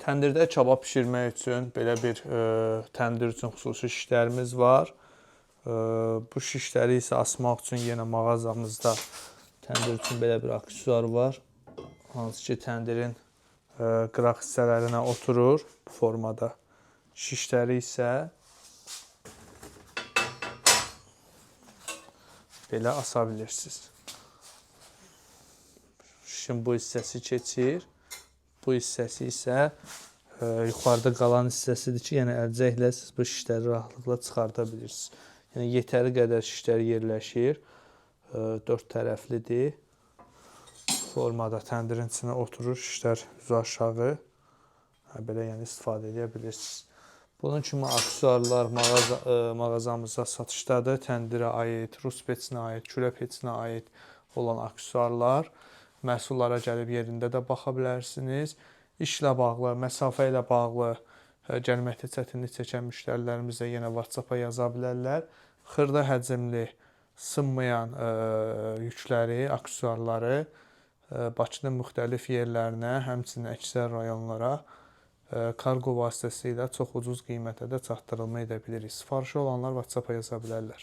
Təndirdə kabab bişirmək üçün belə bir təndir üçün xüsusi şişlərimiz var. Bu şişləri isə asmaq üçün yenə mağazamızda təndir üçün belə bir aksesuar var. Hansı ki, təndirin qıraq hissələrinə oturur bu formada. Şişləri isə belə asa bilirsiniz. Şişin bu hissəsi keçir. Bu hissəsi isə yuxarıda qalan hissəsidir ki, yəni əlcəklə siz bu şişləri rahatlıqla çıxarda bilirsiniz. Yəni yetəri qədər şişlər yerləşir. 4 tərəflidir. Formada təndirin içinə oturur, şişlər üzü aşağı. Belə yəni istifadə edə bilirsiniz. Bunun kimi aksesuarlar mağazamızda satışdadır. Təndirə aid, rus peçinə aid, külə peçinə aid olan aksesuarlar. Məhsullara gəlib yerində də baxa bilərsiniz. İşlə bağlı, məsafə ilə bağlı gəlməkdə çətinlik çəkən müştərilərimiz də yenə WhatsApp-a yaza bilərlər. Xırda həcmli, sınmayan yükləri, aksesuarları Bakının müxtəlif yerlərinə, həmçinin əksər rayonlara kargo vasitəsilə çox ucuz qiymətə də çatdırılma edə bilirik. Sifarişi olanlar WhatsApp-a yaza bilərlər.